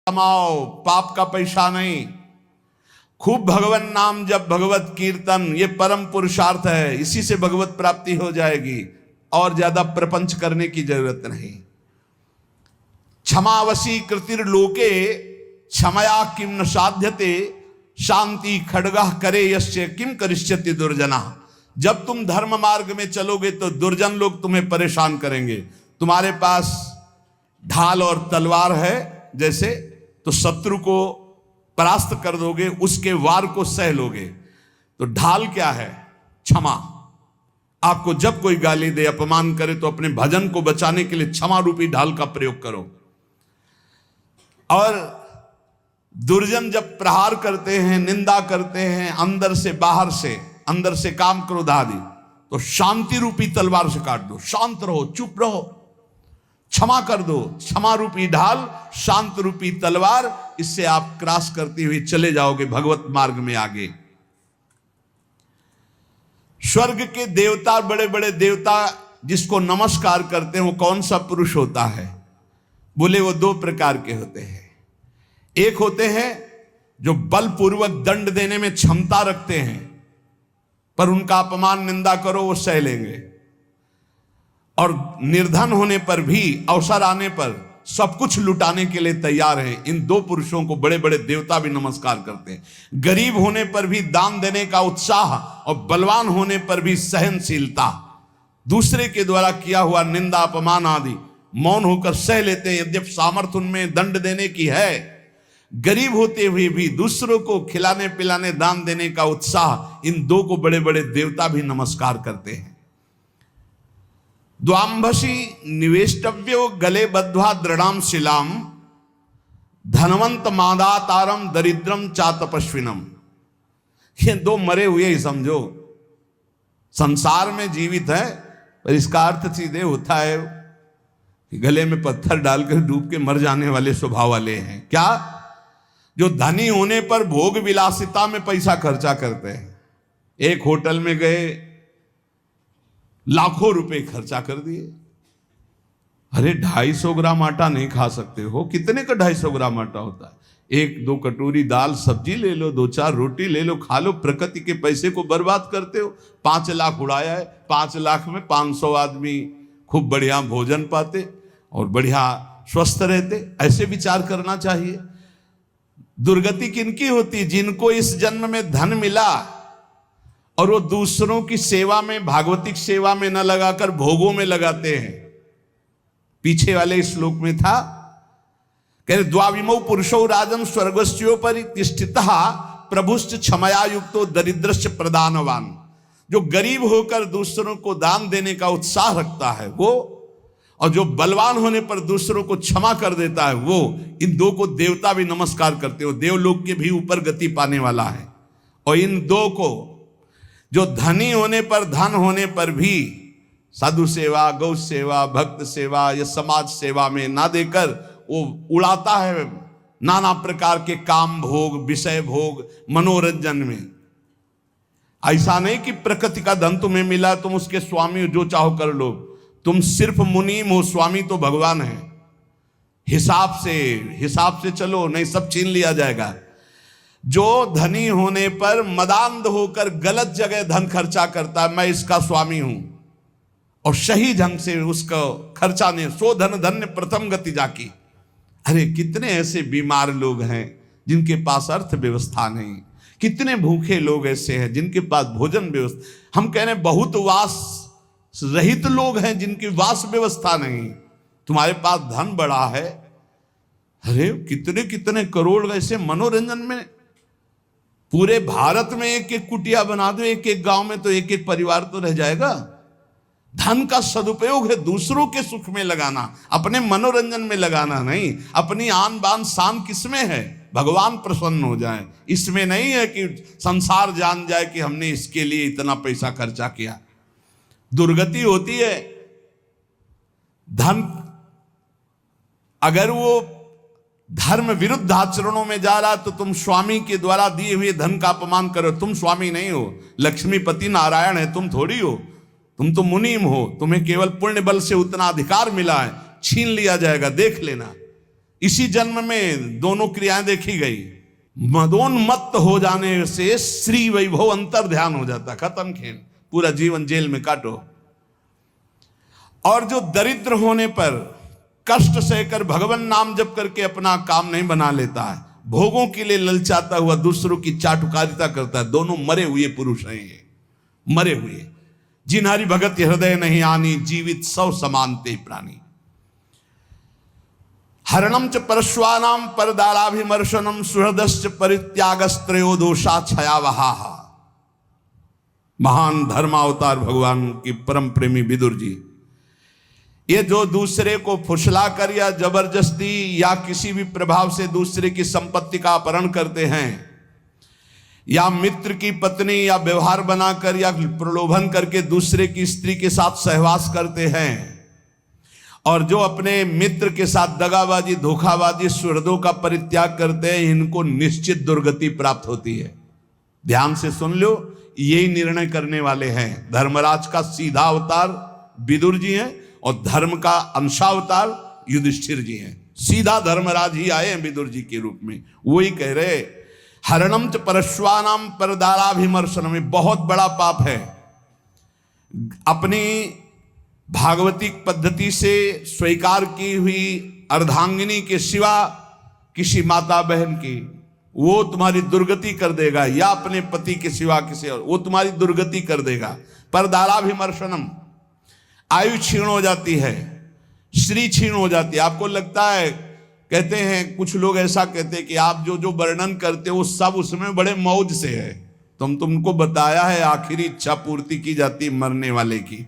कमाओ, पाप का पैसा नहीं। खूब भगवान नाम जप, भगवत कीर्तन, ये परम पुरुषार्थ है, इसी से भगवत प्राप्ति हो जाएगी। और ज्यादा प्रपंच करने की जरूरत नहीं। क्षमावशी कृतिर्लोके क्षमया किम न साध्यते, शांति खड्गः करे यस्य किम करिष्यति दुर्जना। जब तुम धर्म मार्ग में चलोगे तो दुर्जन लोग तुम्हें परेशान करेंगे। तुम्हारे पास ढाल और तलवार है जैसे, तो शत्रु को परास्त कर दोगे, उसके वार को सह लोगे। तो ढाल क्या है? क्षमा। आपको जब कोई गाली दे, अपमान करे, तो अपने भजन को बचाने के लिए क्षमा रूपी ढाल का प्रयोग करो। और दुर्जन जब प्रहार करते हैं, निंदा करते हैं, अंदर से बाहर से, अंदर से काम क्रोध आदि, तो शांति रूपी तलवार से काट दो। शांत रहो, चुप रहो, क्षमा कर दो। क्षमा रूपी ढाल, शांत रूपी तलवार, इससे आप क्रॉस करते हुए चले जाओगे भगवत मार्ग में आगे। स्वर्ग के देवता, बड़े बड़े देवता जिसको नमस्कार करते हैं, वो कौन सा पुरुष होता है? बोले वो दो प्रकार के होते हैं। एक होते हैं जो बलपूर्वक दंड देने में क्षमता रखते हैं, पर उनका अपमान निंदा करो वो सह लेंगे, और निर्धन होने पर भी, अवसर आने पर सब कुछ लुटाने के लिए तैयार हैं। इन दो पुरुषों को बड़े बड़े देवता भी नमस्कार करते हैं। गरीब होने पर भी दान देने का उत्साह, और बलवान होने पर भी सहनशीलता। दूसरे के द्वारा किया हुआ निंदा, अपमान आदि मौन होकर सह लेते हैं, यद्यपि सामर्थ्य उनमें दंड देने की है। गरीब होते हुए भी दूसरों को खिलाने पिलाने, दान देने का उत्साह, इन दो को बड़े बड़े देवता भी नमस्कार करते हैं। द्वांभसी निवेष्टव्यो गले बद्ध्वा दृढ़ाम शिलाम, धनवंत मादातारम दरिद्रम चातपस्विनम। ये दो मरे हुए ही समझो, संसार में जीवित है, पर इसका अर्थ सीधे होता है कि गले में पत्थर डालकर डूब के मर जाने वाले स्वभाव वाले हैं। क्या? जो धनी होने पर भोग विलासिता में पैसा खर्चा करते हैं। एक होटल में गए, लाखों रुपए खर्चा कर दिए। अरे 250 ग्राम आटा नहीं खा सकते हो? कितने का 250 ग्राम आटा होता है? 1-2 कटोरी दाल सब्जी ले लो, 2-4 रोटी ले लो, खा लो। प्रकृति के पैसे को बर्बाद करते हो। 5 लाख उड़ाया है, 5 लाख में 500 आदमी खूब बढ़िया भोजन पाते और बढ़िया स्वस्थ रहते। ऐसे विचार करना चाहिए। दुर्गति किनकी होती? जिनको इस जन्म में धन मिला और वो दूसरों की सेवा में, भागवतिक सेवा में न लगाकर भोगों में लगाते हैं। पीछे वाले श्लोक में था, कह द्वाविमौ पुरुषो राजन स्वर्गस्योपरि तिष्ठितः प्रभुश्च क्षमया युक्तो दरिद्रश्च प्रदानवान। जो गरीब होकर दूसरों को दान देने का उत्साह रखता है वो, और जो बलवान होने पर दूसरों को क्षमा कर देता है वो, इन दो को देवता भी नमस्कार करते हो। देवलोक के भी ऊपर गति पाने वाला है। और इन दो को, जो धनी होने पर, धन होने पर भी साधु सेवा, गौ सेवा, भक्त सेवा या समाज सेवा में ना देकर वो उड़ाता है नाना प्रकार के काम भोग, विषय भोग, मनोरंजन में। ऐसा नहीं कि प्रकृति का धन तुम्हें मिला, तुम उसके स्वामी जो चाहो कर लो। तुम सिर्फ मुनीम हो, स्वामी तो भगवान है। हिसाब से चलो, नहीं सब छीन लिया जाएगा। जो धनी होने पर मदांध होकर गलत जगह धन खर्चा करता है, मैं इसका स्वामी हूं, और सही ढंग से उसका खर्चा नहीं, सो धन धन्य प्रथम गति जाकी। अरे कितने ऐसे बीमार लोग हैं जिनके पास अर्थ व्यवस्था नहीं। कितने भूखे लोग ऐसे हैं जिनके पास भोजन व्यवस्था, हम कह रहे हैं बहुत वास रहित लोग हैं जिनकी वास व्यवस्था नहीं। तुम्हारे पास धन बड़ा है, अरे कितने कितने करोड़ ऐसे मनोरंजन में। पूरे भारत में एक एक कुटिया बना दो, एक एक गांव में तो एक एक परिवार तो रह जाएगा। धन का सदुपयोग है दूसरों के सुख में लगाना, अपने मनोरंजन में लगाना नहीं। अपनी आन बान शान किसमें है? भगवान प्रसन्न हो जाए, इसमें नहीं है कि संसार जान जाए कि हमने इसके लिए इतना पैसा खर्चा किया। दुर्गति होती है। धन अगर वो धर्म विरुद्ध आचरणों में जा रहा, तो तुम स्वामी के द्वारा दिए हुए धन का अपमान करो। तुम स्वामी नहीं हो, लक्ष्मीपति नारायण है, तुम थोड़ी हो। तुम तो मुनीम हो, तुम्हें केवल पुण्य बल से उतना अधिकार मिला है, छीन लिया जाएगा, देख लेना। इसी जन्म में दोनों क्रियाएं देखी गई। मदोन्मत्त हो जाने से श्री वैभव अंतर ध्यान हो जाता, खत्म खेल, पूरा जीवन जेल में काटो। और जो दरिद्र होने पर कष्ट सहकर भगवान नाम जप करके अपना काम नहीं बना लेता है, भोगों के लिए ललचाता हुआ दूसरों की चाटुकारिता करता है, दोनों मरे हुए पुरुष हैं ये, मरे हुए। जिन्हारी भगत हृदय नहीं आनी, जीवित सौ समानते प्राणी। हरणम च परश्वानाम परदाराभिमर्शनम सुहृदश्च परित्यागस्त्रयो दोषा छयावहा। महान धर्मावतार भगवान की परम प्रेमी विदुर जी, ये जो दूसरे को फुसला कर या जबरदस्ती या किसी भी प्रभाव से दूसरे की संपत्ति का अपहरण करते हैं, या मित्र की पत्नी या व्यवहार बनाकर या प्रलोभन करके दूसरे की स्त्री के साथ सहवास करते हैं, और जो अपने मित्र के साथ दगाबाजी धोखाबाजी सुहृदों का परित्याग करते हैं, इनको निश्चित दुर्गति प्राप्त होती है। ध्यान से सुन लो, यही निर्णय करने वाले हैं। धर्मराज का सीधा अवतार विदुर जी हैं और धर्म का अंशावतार युधिष्ठिर जी हैं। सीधा धर्मराज ही आए हैं विदुर जी के रूप में। वही कह रहे, हरणम च परश्वानाम परदाराभिमर्शनम, में बहुत बड़ा पाप है अपनी भागवतिक पद्धति से स्वीकार की हुई अर्धांगिनी के सिवा किसी माता बहन की, वो तुम्हारी दुर्गति कर देगा, या अपने पति के सिवा किसी और, वो तुम्हारी दुर्गति कर देगा। परदाराभिमर्शनम, आयु क्षीण हो जाती है, श्री क्षीण हो जाती है। आपको लगता है, कहते हैं कुछ लोग ऐसा कहते हैं कि आप जो जो वर्णन करते हो सब उसमें बड़े मौज से है। तुमको बताया है आखिरी इच्छा पूर्ति की जाती है मरने वाले की।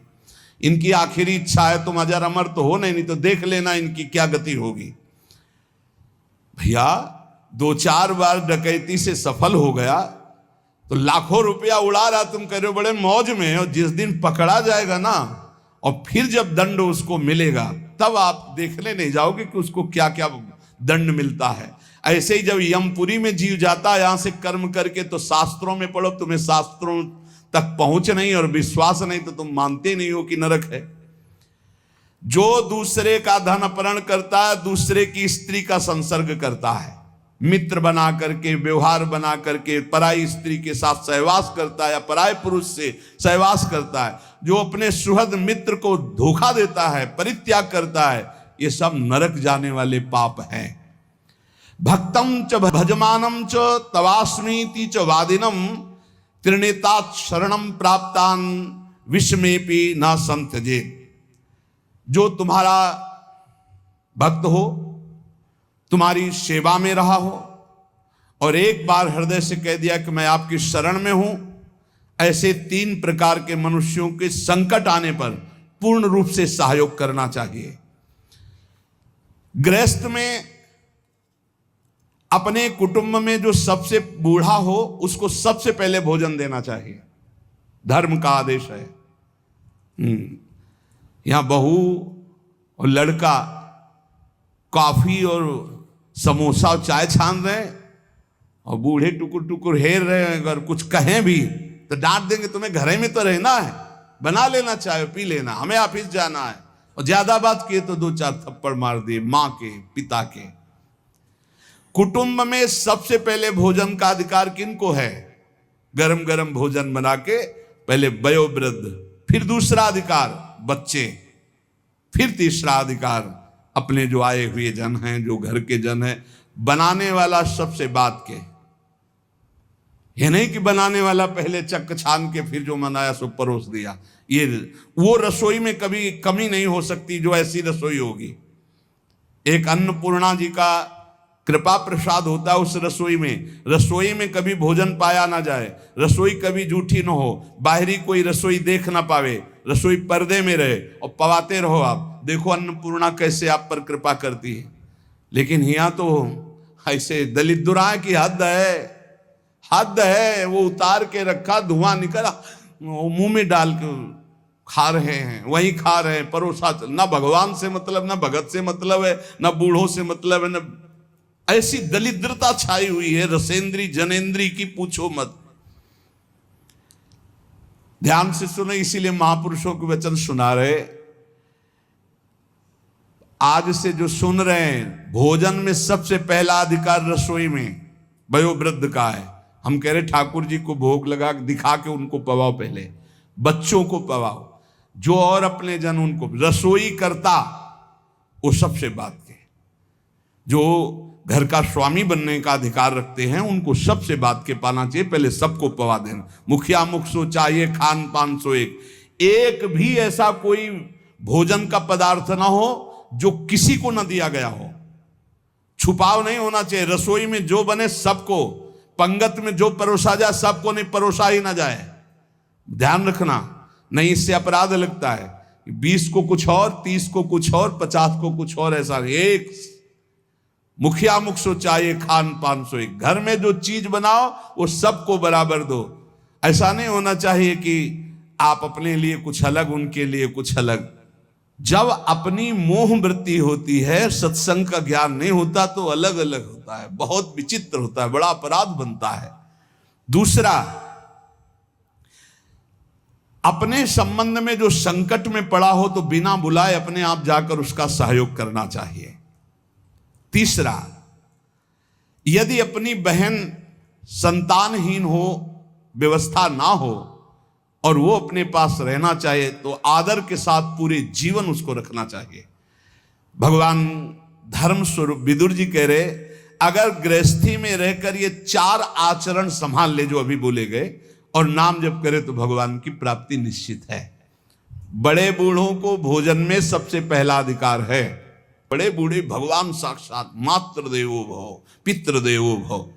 इनकी आखिरी इच्छा है तुम अजर अमर तो हो नहीं तो देख लेना इनकी क्या गति होगी। भैया 2-4 बार डकैती से सफल हो गया तो लाखों रुपया उड़ा रहा, तुम कह रहे हो बड़े मौज में, और जिस दिन पकड़ा जाएगा ना और फिर जब दंड उसको मिलेगा तब आप देखने नहीं जाओगे कि उसको क्या क्या दंड मिलता है। ऐसे ही जब यमपुरी में जीव जाता है यहां से कर्म करके, तो शास्त्रों में पढ़ो, तुम्हें शास्त्रों तक पहुंच नहीं और विश्वास नहीं तो तुम मानते नहीं हो कि नरक है। जो दूसरे का धन अपहरण करता है, दूसरे की स्त्री का संसर्ग करता है, मित्र बना करके व्यवहार बना करके पराई स्त्री के साथ सहवास करता है या पराय पुरुष से सहवास करता है, जो अपने सुहृद मित्र को धोखा देता है, परित्याग करता है, ये सब नरक जाने वाले पाप हैं। भक्तम च भजमानम च तवास्मीति च वादिनम त्रिनेतात शरणम प्राप्तान विषमेपि न संत्यजे। जो तुम्हारा भक्त हो, तुम्हारी सेवा में रहा हो और एक बार हृदय से कह दिया कि मैं आपकी शरण में हूं, ऐसे 3 प्रकार के मनुष्यों के संकट आने पर पूर्ण रूप से सहयोग करना चाहिए। गृहस्थ में अपने कुटुंब में जो सबसे बूढ़ा हो उसको सबसे पहले भोजन देना चाहिए, धर्म का आदेश है। यहां बहू और लड़का कॉफी और समोसा और चाय छान रहे हैं और बूढ़े टुकुर टुकुर हेर रहे हैं। अगर कुछ कहें भी तो डांट देंगे, तुम्हें घर में तो रहना है, बना लेना चाय पी लेना, हमें ऑफिस जाना है। और ज्यादा बात किए तो 2-4 थप्पड़ मार दिए मां के पिता के। कुटुंब में सबसे पहले भोजन का अधिकार किनको है? गरम गरम भोजन बना के पहले वयोवृद्ध, फिर दूसरा अधिकार बच्चे, फिर तीसरा अधिकार अपने जो आए हुए जन हैं, जो घर के जन हैं। बनाने वाला सबसे बात के, ये नहीं कि बनाने वाला पहले चक छान के फिर जो मनाया सो परोस दिया। ये वो रसोई में कभी कमी नहीं हो सकती जो ऐसी रसोई होगी। एक अन्नपूर्णा जी का कृपा प्रसाद होता है उस रसोई में। रसोई में कभी भोजन पाया ना जाए, रसोई कभी झूठी ना हो, बाहरी कोई रसोई देख ना पावे, रसोई पर्दे में रहे और पवाते रहो। आप देखो अन्नपूर्णा कैसे आप पर कृपा करती है। लेकिन यहाँ तो ऐसे दलित दुराए की हद है, हद है। वो उतार के रखा, धुआं निकला, मुंह में डाल के खा रहे हैं, वही खा रहे हैं, परोसा। ना भगवान से मतलब, ना भगत से मतलब है, ना बूढ़ों से मतलब है, ना ऐसी दलिद्रता छाई हुई है रसेंद्री जनेंद्री की पूछो मत। ध्यान से सुने, इसीलिए महापुरुषों के वचन सुना रहे। आज से जो सुन रहे हैं, भोजन में सबसे पहला अधिकार रसोई में वयोवृद्ध का है। हम कह रहे ठाकुर जी को भोग लगा दिखा के उनको पवाओ, पहले बच्चों को पवाओ, जो और अपने जन उनको। रसोई करता वो सबसे बात के, जो घर का स्वामी बनने का अधिकार रखते हैं उनको सबसे बात के पाना चाहिए, पहले सबको पवा देना। मुखिया मुख सो चाहिए, खान पान सो एक भी ऐसा कोई भोजन का पदार्थ ना हो जो किसी को ना दिया गया हो। छुपाव नहीं होना चाहिए। रसोई में जो बने सबको, पंगत में जो परोसा जाए सबको, नहीं परोसा ही ना जाए। ध्यान रखना, नहीं इससे अपराध लगता है। 20 को कुछ और, 30 को कुछ और, 50 को कुछ और, ऐसा एक मुखिया मुख सो चाहिए, खान पान सो एक। घर में जो चीज बनाओ वो सबको बराबर दो। ऐसा नहीं होना चाहिए कि आप अपने लिए कुछ अलग, उनके लिए कुछ अलग। जब अपनी मोह वृत्ति होती है, सत्संग का ज्ञान नहीं होता तो अलग अलग होता है, बहुत विचित्र होता है, बड़ा अपराध बनता है। दूसरा, अपने संबंध में जो संकट में पड़ा हो तो बिना बुलाए अपने आप जाकर उसका सहयोग करना चाहिए। तीसरा, यदि अपनी बहन संतानहीन हो, व्यवस्था ना हो और वो अपने पास रहना चाहे तो आदर के साथ पूरे जीवन उसको रखना चाहिए। भगवान धर्म स्वरूप विदुर जी कह रहे, अगर गृहस्थी में रहकर ये 4 आचरण संभाल ले जो अभी बोले गए और नाम जप करे तो भगवान की प्राप्ति निश्चित है। बड़े बूढ़ों को भोजन में सबसे पहला अधिकार है। बड़े बूढ़े भगवान साक्षात, मातृ देवो भव, पितृ देवो भव।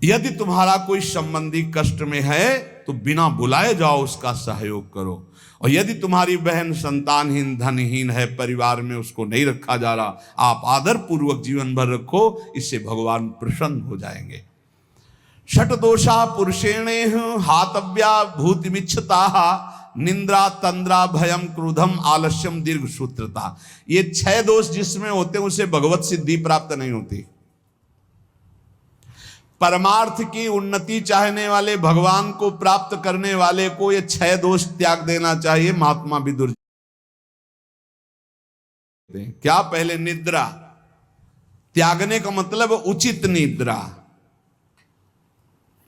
यदि तुम्हारा कोई संबंधी कष्ट में है तो बिना बुलाए जाओ, उसका सहयोग करो। और यदि तुम्हारी बहन संतानहीन, धनहीन है, परिवार में उसको नहीं रखा जा रहा, आप आदर पूर्वक जीवन भर रखो, इससे भगवान प्रसन्न हो जाएंगे। षट दोषा पुरुषेणे हातव्या भूतिमिच्छता, निंद्रा, तंद्रा, भयम, क्रोधम, आलस्यम, दीर्घ सूत्रता। ये 6 दोष जिसमें होते हैं उसे भगवत सिद्धि प्राप्त नहीं होती। परमार्थ की उन्नति चाहने वाले, भगवान को प्राप्त करने वाले को ये 6 दोष त्याग देना चाहिए। महात्मा विदुर क्या, पहले निद्रा त्यागने का मतलब उचित निद्रा,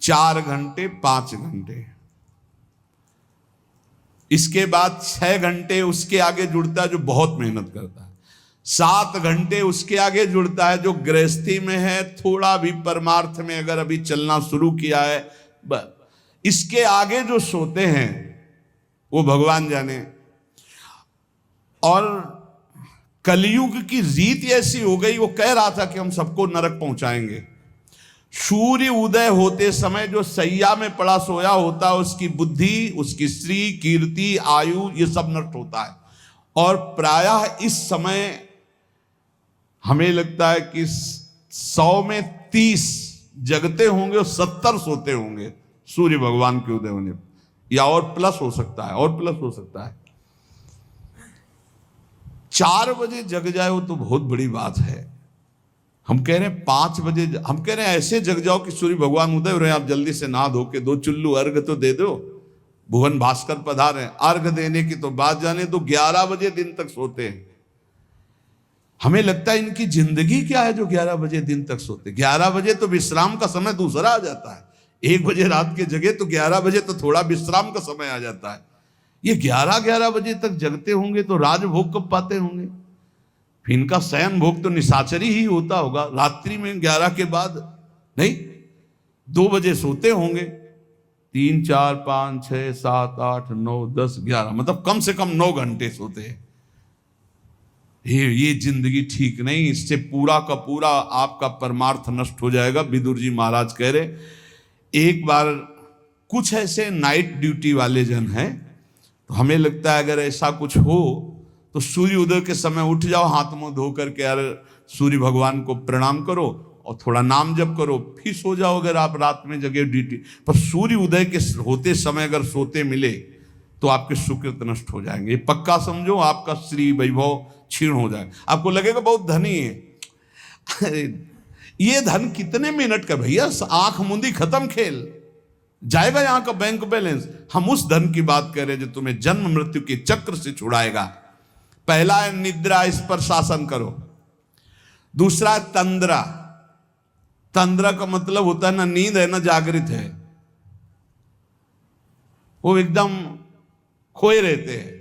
4 घंटे 5 घंटे। इसके बाद 6 घंटे उसके आगे जुड़ता है जो बहुत मेहनत करता है। 7 घंटे उसके आगे जुड़ता है जो गृहस्थी में है, थोड़ा भी परमार्थ में अगर अभी चलना शुरू किया है। इसके आगे जो सोते हैं वो भगवान जाने। और कलयुग की रीत ऐसी हो गई, वो कह रहा था कि हम सबको नरक पहुंचाएंगे। सूर्य उदय होते समय जो सैया में पड़ा सोया होता है, उसकी बुद्धि, उसकी श्री, कीर्ति, आयु, ये सब नष्ट होता है। और प्रायः इस समय हमें लगता है कि 100 में 30 जगते होंगे और 70 सोते होंगे सूर्य भगवान के उदय होने, या और प्लस हो सकता है, और प्लस हो सकता है। 4 बजे जग जाए वो तो बहुत बड़ी बात है। हम कह रहे हैं 5 बजे, हम कह रहे हैं ऐसे जग जाओ कि सूर्य भगवान उदय हो रहे हैं, आप जल्दी से नहा धो के 2 चुल्लू अर्घ तो दे दो। भुवन भास्कर पधारे, अर्घ देने की तो बात जाने दो, 11 बजे दिन तक सोते हैं। हमें लगता है इनकी जिंदगी क्या है जो 11 बजे दिन तक सोते। 11 बजे तो विश्राम का समय दूसरा आ जाता है। 1 बजे रात के जगे तो 11 बजे तो थोड़ा विश्राम का समय आ जाता है। ये 11 बजे तक जगते होंगे तो राजभोग कब पाते होंगे? फिर इनका शयन भोग तो निशाचरी ही होता होगा रात्रि में 11 के बाद, नहीं 2 बजे सोते होंगे। 3, 4, 5, 6, 7, 8, 9, 10, 11, मतलब कम से कम 9 घंटे सोते हैं। ये जिंदगी ठीक नहीं, इससे पूरा का पूरा आपका परमार्थ नष्ट हो जाएगा। विदुर जी महाराज कह रहे, एक बार कुछ ऐसे नाइट ड्यूटी वाले जन हैं, तो हमें लगता है अगर ऐसा कुछ हो तो सूर्य उदय के समय उठ जाओ, हाथ मुंह धो करके यार सूर्य भगवान को प्रणाम करो और थोड़ा नाम जप करो, फिर सो जाओ अगर आप रात में जगे ड्यूटी पर। सूर्य उदय के होते समय अगर सोते मिले तो आपके सुकृत नष्ट हो जाएंगे, पक्का समझो। आपका श्री वैभव क्षीण हो जाएगा। आपको लगेगा बहुत धनी है, ये धन कितने मिनट का भैया, आंख मुंदी खत्म खेल जाएगा यहां का बैंक बैलेंस। हम उस धन की बात कर रहे हैं जो तुम्हें जन्म मृत्यु के चक्र से छुड़ाएगा। पहला है निद्रा, इस पर शासन करो। दूसरा है तंद्रा। तंद्रा का मतलब होता है ना नींद है ना जागृत है, वो एकदम खोए रहते हैं,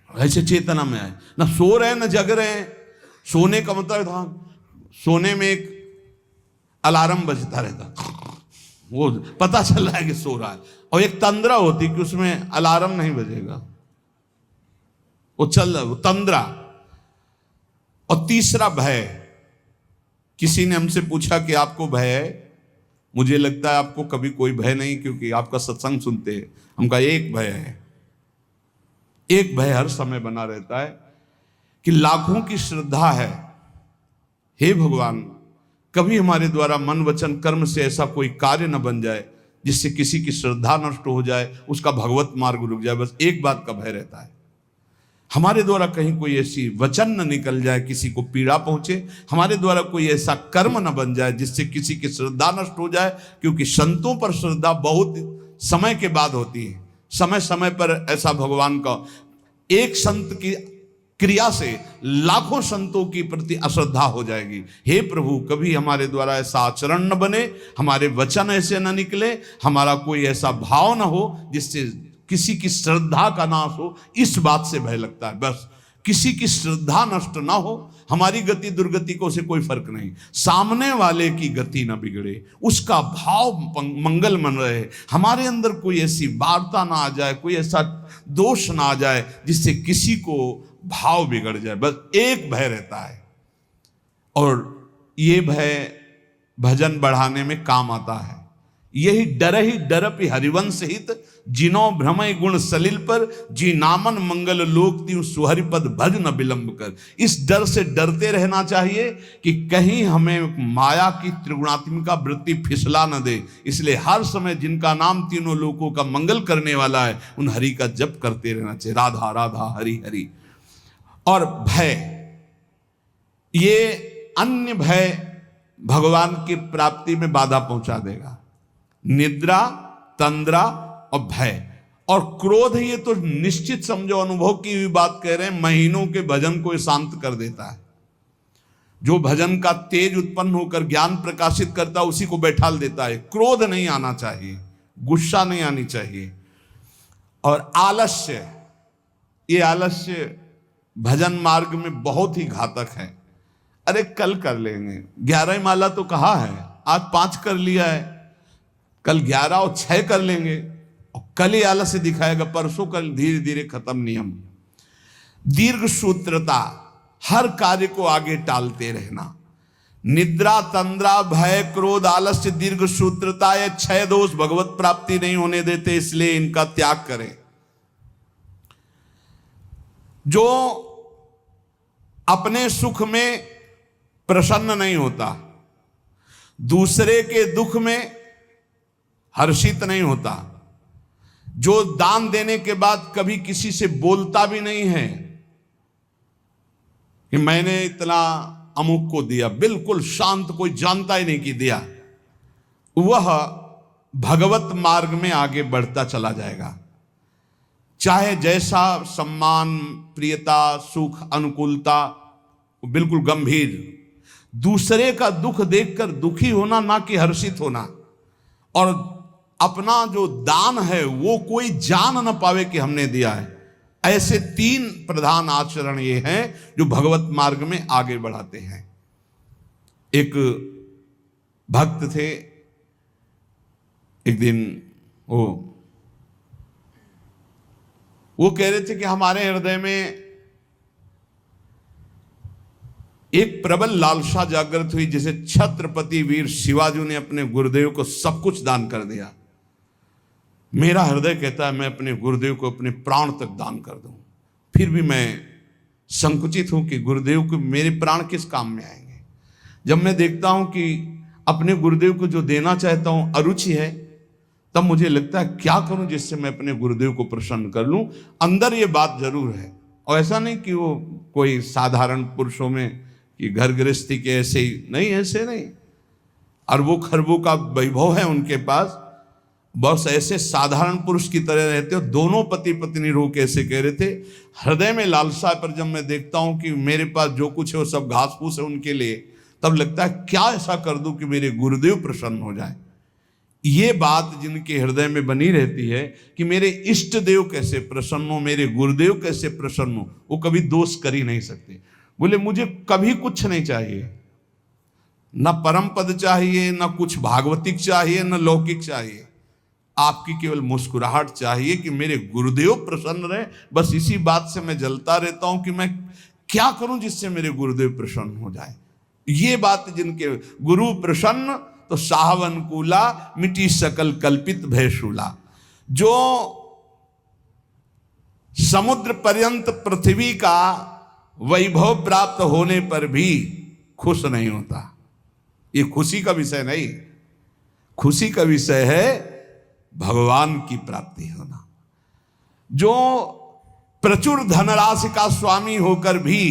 ऐसे चेतना में आए, ना सो रहे हैं ना जग रहे हैं। सोने का मतलब था सोने में एक अलार्म बजता रहता, वो पता चल रहा है कि सो रहा है। और एक तंद्रा होती कि उसमें अलार्म नहीं बजेगा, वो चल रहा, वो तंद्रा। और तीसरा भय। किसी ने हमसे पूछा कि आपको भय है? मुझे लगता है आपको कभी कोई भय नहीं, क्योंकि आपका सत्संग सुनते हैं। हम कहा एक भय है, एक भय हर समय बना रहता है कि लाखों की श्रद्धा है, हे भगवान कभी हमारे द्वारा मन वचन कर्म से ऐसा कोई कार्य न बन जाए जिससे किसी की श्रद्धा नष्ट हो जाए, उसका भगवत मार्ग रुक जाए। बस एक बात का भय रहता है, हमारे द्वारा कहीं कोई ऐसी वचन न निकल जाए, किसी को पीड़ा पहुंचे, हमारे द्वारा कोई ऐसा कर्म न बन जाए जिससे किसी की श्रद्धा नष्ट हो जाए। क्योंकि संतों पर श्रद्धा बहुत समय के बाद होती है। समय समय पर ऐसा भगवान का एक संत की क्रिया से लाखों संतों की प्रति अश्रद्धा हो जाएगी। हे प्रभु कभी हमारे द्वारा ऐसा आचरण न बने, हमारे वचन ऐसे न निकले, हमारा कोई ऐसा भाव न हो जिससे किसी की श्रद्धा का नाश हो। इस बात से भय लगता है, बस किसी की श्रद्धा नष्ट ना हो, हमारी गति दुर्गति को से कोई फर्क नहीं, सामने वाले की गति ना बिगड़े, उसका भाव मंगल मन रहे, हमारे अंदर कोई ऐसी वार्ता ना आ जाए, कोई ऐसा दोष ना आ जाए जिससे किसी को भाव बिगड़ जाए। बस एक भय रहता है, और ये भय भजन बढ़ाने में काम आता है। यही डरपि हरिवंश हित, जिनो भ्रमय गुण सलिल पर, जी नामन मंगल लोक त्यों सुहरिपद भज न विलंब कर। इस डर से डरते रहना चाहिए कि कहीं हमें माया की त्रिगुणात्मिका वृत्ति फिसला न दे। इसलिए हर समय जिनका नाम तीनों लोकों का मंगल करने वाला है, उन हरि का जप करते रहना चाहिए, राधा राधा हरि हरि। और भय, ये अन्य भय भगवान की प्राप्ति में बाधा पहुंचा देगा। निद्रा, तंद्रा और भय और क्रोध, ये तो निश्चित समझो अनुभव की हुई बात कह रहे हैं, महीनों के भजन को शांत कर देता है। जो भजन का तेज उत्पन्न होकर ज्ञान प्रकाशित करता है उसी को बैठाल देता है। क्रोध नहीं आना चाहिए, गुस्सा नहीं आनी चाहिए। और आलस्य, ये आलस्य भजन मार्ग में बहुत ही घातक है। अरे कल कर लेंगे, 11 माला तो कहा है, आज 5 कर लिया है, कल 11 और 6 कर लेंगे, और कल ही आलस्य दिखाएगा, परसों कल धीरे धीरे खत्म नियम। दीर्घ सूत्रता, हर कार्य को आगे टालते रहना। निद्रा, तंद्रा, भय, क्रोध, आलस्य, दीर्घ सूत्रता, ये 6 दोष भगवत प्राप्ति नहीं होने देते, इसलिए इनका त्याग करें। जो अपने सुख में प्रसन्न नहीं होता, दूसरे के दुख में हर्षित नहीं होता, जो दान देने के बाद कभी किसी से बोलता भी नहीं है कि मैंने इतना अमुक को दिया, बिल्कुल शांत, कोई जानता ही नहीं कि दिया, वह भगवत मार्ग में आगे बढ़ता चला जाएगा। चाहे जैसा सम्मान, प्रियता, सुख, अनुकूलता, बिल्कुल गंभीर। दूसरे का दुख देखकर दुखी होना, ना कि हर्षित होना। और अपना जो दान है वो कोई जान न पावे कि हमने दिया है। ऐसे 3 प्रधान आचरण ये हैं जो भगवत मार्ग में आगे बढ़ाते हैं। एक भक्त थे, एक दिन वो कह रहे थे कि हमारे हृदय में एक प्रबल लालसा जागृत हुई, जैसे छत्रपति वीर शिवाजी ने अपने गुरुदेव को सब कुछ दान कर दिया। मेरा हृदय कहता है मैं अपने गुरुदेव को अपने प्राण तक दान कर दूं, फिर भी मैं संकुचित हूं कि गुरुदेव को मेरे प्राण किस काम में आएंगे। जब मैं देखता हूं कि अपने गुरुदेव को जो देना चाहता हूं अरुचि है, तब मुझे लगता है क्या करूं जिससे मैं अपने गुरुदेव को प्रसन्न कर लूं। अंदर ये बात जरूर है, और ऐसा नहीं कि वो कोई साधारण पुरुषों में कि घर गृहस्थी के ऐसे ही नहीं, ऐसे नहीं, अरबों खरबों का वैभव है उनके पास, बस ऐसे साधारण पुरुष की तरह रहते हो। दोनों पति पत्नी रो के ऐसे कह रहे थे, हृदय में लालसा, पर जब मैं देखता हूं कि मेरे पास जो कुछ है वो सब घास फूस है उनके लिए, तब लगता है क्या ऐसा कर दूं कि मेरे गुरुदेव प्रसन्न हो जाए। ये बात जिनके हृदय में बनी रहती है कि मेरे इष्ट देव कैसे प्रसन्न हो, मेरे गुरुदेव कैसे प्रसन्न हो, वो कभी दोष कर ही नहीं सकते। बोले मुझे कभी कुछ नहीं चाहिए, न परम पद चाहिए, न कुछ भागवतिक चाहिए, न लौकिक चाहिए, आपकी केवल मुस्कुराहट चाहिए कि मेरे गुरुदेव प्रसन्न रहे। बस इसी बात से मैं जलता रहता हूं कि मैं क्या करूं जिससे मेरे गुरुदेव प्रसन्न हो जाए। ये बात जिनके गुरु प्रसन्न तो साहवन कूला, मिटी सकल कल्पित भयशूला। जो समुद्र पर्यंत पृथ्वी का वैभव प्राप्त होने पर भी खुश नहीं होता, ये खुशी का विषय नहीं। खुशी का विषय है भगवान की प्राप्ति होना। जो प्रचुर धनराशि का स्वामी होकर भी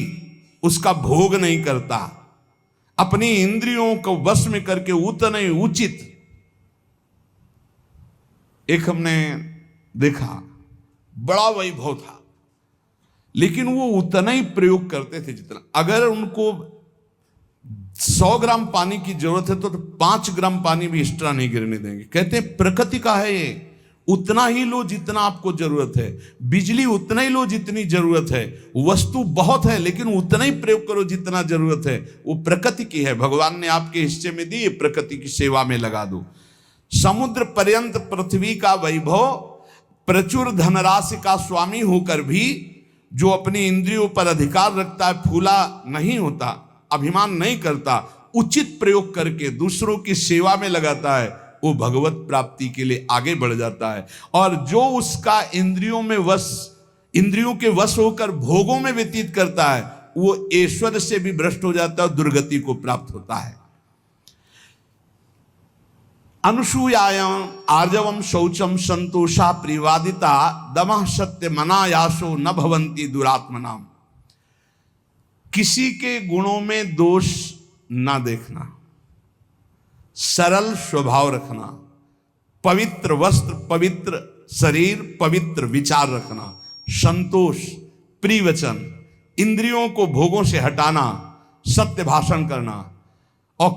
उसका भोग नहीं करता, अपनी इंद्रियों को वश में करके उतने उचित, एक हमने देखा बड़ा वैभव था लेकिन वो उतना ही प्रयोग करते थे जितना, अगर उनको 100 ग्राम पानी की जरूरत है तो 5 ग्राम पानी भी एक्स्ट्रा नहीं गिरने देंगे। कहते हैं प्रकृति का है ये, उतना ही लो जितना आपको जरूरत है, बिजली उतना ही लो जितनी जरूरत है, वस्तु बहुत है लेकिन उतना ही प्रयोग करो जितना जरूरत है, वो प्रकृति की है, भगवान ने आपके हिस्से में दी, प्रकृति की सेवा में लगा दो। समुद्र पर्यंत पृथ्वी का वैभव, प्रचुर धनराशि का स्वामी होकर भी जो अपनी इंद्रियों पर अधिकार रखता है, फूला नहीं होता, अभिमान नहीं करता, उचित प्रयोग करके दूसरों की सेवा में लगाता है, वो भगवत प्राप्ति के लिए आगे बढ़ जाता है। और जो उसका इंद्रियों के वश होकर भोगों में व्यतीत करता है, वो ईश्वर से भी भ्रष्ट हो जाता है और दुर्गति को प्राप्त होता है। अनुसूयायाम आर्जवम शौचम संतोषा प्रिवादिता दमः सत्य मनायासो न भवंती दुरात्मनाम। किसी के गुणों में दोष ना देखना, सरल स्वभाव रखना, पवित्र वस्त्र, पवित्र शरीर, पवित्र विचार रखना, संतोष, प्रिय वचन, इंद्रियों को भोगों से हटाना, सत्य भाषण करना और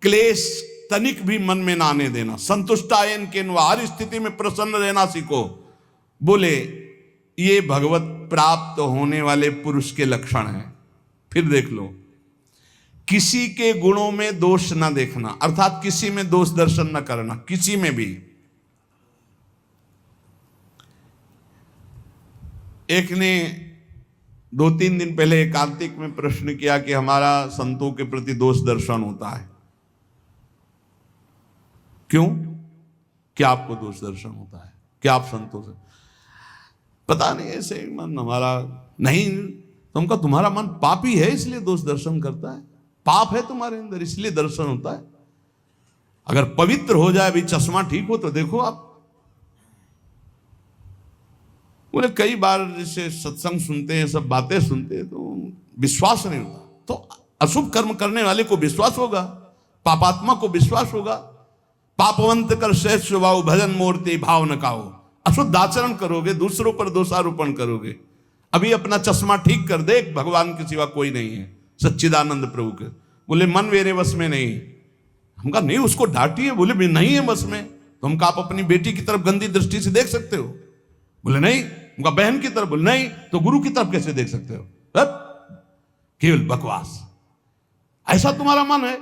क्लेश तनिक भी मन में ना आने देना, संतुष्टायन के हर स्थिति में प्रसन्न रहना सीखो। बोले ये भगवत प्राप्त होने वाले पुरुष के लक्षण हैं। फिर देख लो, किसी के गुणों में दोष ना देखना, अर्थात किसी में दोष दर्शन ना करना, किसी में भी। एक ने 2-3 दिन पहले कार्तिक में प्रश्न किया कि हमारा संतों के प्रति दोष दर्शन होता है, क्यों? क्या आपको दोष दर्शन होता है? क्या आप संतों से? पता नहीं, ऐसे ही मन हमारा नहीं। तुमका तुम्हारा मन पापी है इसलिए दोष दर्शन करता है, पाप है तुम्हारे अंदर इसलिए दर्शन होता है। अगर पवित्र हो जाए, भी चश्मा ठीक हो तो देखो आप। बोले कई बार जैसे सत्संग सुनते हैं, सब बातें सुनते हैं तो विश्वास नहीं होता, तो अशुभ कर्म करने वाले को विश्वास होगा, पापात्मा को विश्वास होगा। पापवंत कर श्रेष्ठ स्वभाव भजन मूर्ति भाव न काओ। अशुद्ध आचरण करोगे, दूसरों पर दोषारोपण करोगे। अभी अपना चश्मा ठीक कर देख, भगवान के सिवा कोई नहीं है, सच्चिदानंद प्रभु के। बोले मन मेरे वश में नहीं। हम कहा नहीं, उसको डांटिए। बोले भी नहीं है बस में। तो हम कहा आप अपनी बेटी की तरफ गंदी दृष्टि से देख सकते हो? बोले नहीं। उनका बहन की तरफ? बोले नहीं। तो गुरु की तरफ कैसे देख सकते हो? केवल बकवास। ऐसा तुम्हारा मन है?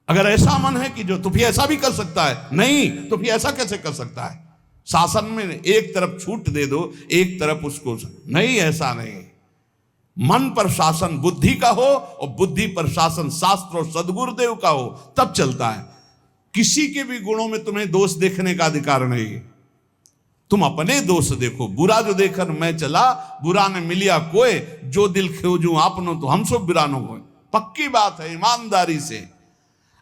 अगर ऐसा मन है कि जो तो फिर ऐसा भी कर सकता है, नहीं तो फिर ऐसा कैसे कर सकता है? शासन में एक तरफ छूट दे दो, एक तरफ उसको नहीं, ऐसा नहीं। मन पर शासन बुद्धि का हो और बुद्धि पर शासन शास्त्र और सदगुरुदेव का हो, तब चलता है। किसी के भी गुणों में तुम्हें दोष देखने का अधिकार नहीं। तुम अपने दोष देखो। बुरा जो देखकर मैं चला, बुरा ने मिलिया कोई, जो दिल खोजूं आपनो तो हम सब बुरा न होए। पक्की बात है, ईमानदारी से।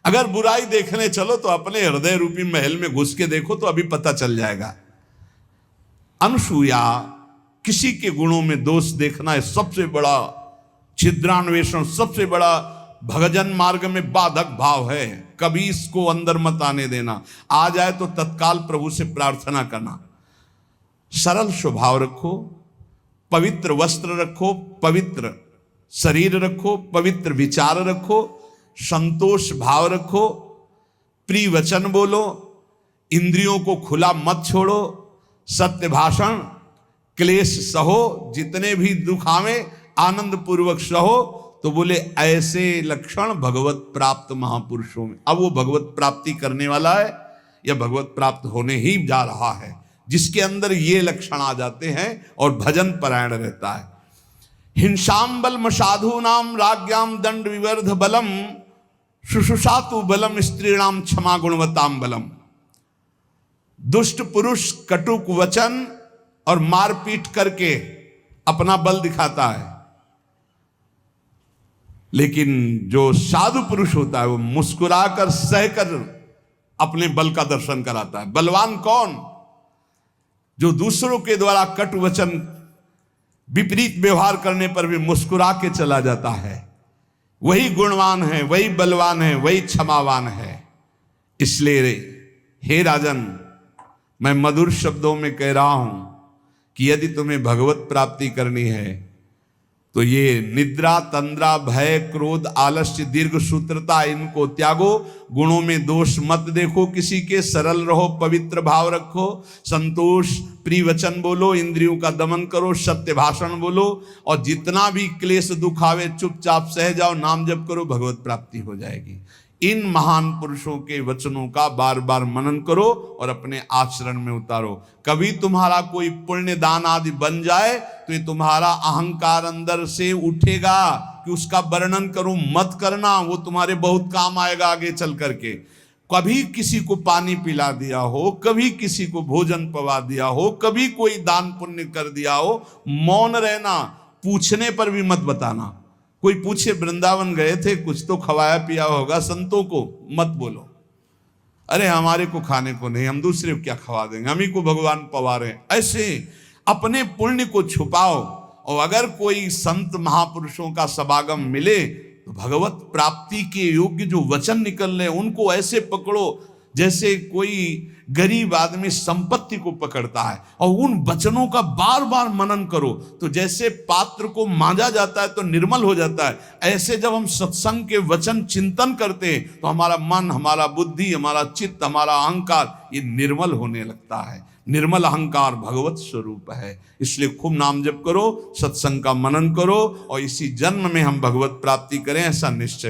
अगर बुराई देखने चलो तो अपने हृदय रूपी महल में घुस के देखो तो अभी पता चल जाएगा। अनुसूया, किसी के गुणों में दोष देखना है सबसे बड़ा छिद्रान्वेषण, सबसे बड़ा भगजन मार्ग में बाधक भाव है। कभी इसको अंदर मत आने देना। आ जाए तो तत्काल प्रभु से प्रार्थना करना। सरल स्वभाव रखो, पवित्र वस्त्र रखो, पवित्र शरीर रखो, पवित्र विचार रखो, संतोष भाव रखो, प्रिय वचन बोलो, इंद्रियों को खुला मत छोड़ो, सत्य भाषण, क्लेश सहो, जितने भी दुख आवे आनंद पूर्वक सहो। तो बोले ऐसे लक्षण भगवत प्राप्त महापुरुषों में। अब वो भगवत प्राप्ति करने वाला है या भगवत प्राप्त होने ही जा रहा है, जिसके अंदर ये लक्षण आ जाते हैं और भजन परायण रहता है। हिंसाम बल साधु नाम राज्ञाम दंड विवर्ध बलम शुशुषातु बलम स्त्रीणाम क्षमा गुणवताम बलम। दुष्ट पुरुष कटुक वचन और मारपीट करके अपना बल दिखाता है, लेकिन जो साधु पुरुष होता है वो मुस्कुराकर सहकर अपने बल का दर्शन कराता है। बलवान कौन? जो दूसरों के द्वारा कटु वचन विपरीत व्यवहार करने पर भी मुस्कुरा के चला जाता है, वही गुणवान है, वही बलवान है, वही क्षमावान है। इसलिए हे राजन, मैं मधुर शब्दों में कह रहा हूं कि यदि तुम्हें भगवत प्राप्ति करनी है तो ये निद्रा, तंद्रा, भय, क्रोध, आलस्य, दीर्घ सूत्रता, इनको त्यागो। गुणों में दोष मत देखो किसी के, सरल रहो, पवित्र भाव रखो, संतोष, प्रिय वचन बोलो, इंद्रियों का दमन करो, सत्य भाषण बोलो, और जितना भी क्लेश दुख आवे चुपचाप सह जाओ, नाम जप करो, भगवत प्राप्ति हो जाएगी। इन महान पुरुषों के वचनों का बार बार मनन करो और अपने आचरण में उतारो। कभी तुम्हारा कोई पुण्य दान आदि बन जाए तो ये तुम्हारा अहंकार अंदर से उठेगा कि उसका वर्णन करूं, मत करना, वो तुम्हारे बहुत काम आएगा आगे चल करके। कभी किसी को पानी पिला दिया हो, कभी किसी को भोजन पवा दिया हो, कभी कोई दान पुण्य कर दिया हो, मौन रहना, पूछने पर भी मत बताना। कोई पूछे वृंदावन गए थे, कुछ तो खवाया पिया होगा संतों को, मत बोलो अरे हमारे को खाने को नहीं, हम दूसरे को क्या खवा देंगे, हम ही को भगवान पवा रहे हैं। ऐसे अपने पुण्य को छुपाओ। और अगर कोई संत महापुरुषों का समागम मिले तो भगवत प्राप्ति के योग्य जो वचन निकल रहे उनको ऐसे पकड़ो जैसे कोई गरीब आदमी संपत्ति को पकड़ता है, और उन वचनों का बार बार मनन करो। तो जैसे पात्र को मांजा जाता है तो निर्मल हो जाता है, ऐसे जब हम सत्संग के वचन चिंतन करते हैं तो हमारा मन, हमारा बुद्धि, हमारा चित्त, हमारा अहंकार ये निर्मल होने लगता है। निर्मल अहंकार भगवत स्वरूप है। इसलिए खूब नाम जप करो, सत्संग का मनन करो, और इसी जन्म में हम भगवत प्राप्ति करें ऐसा निश्चय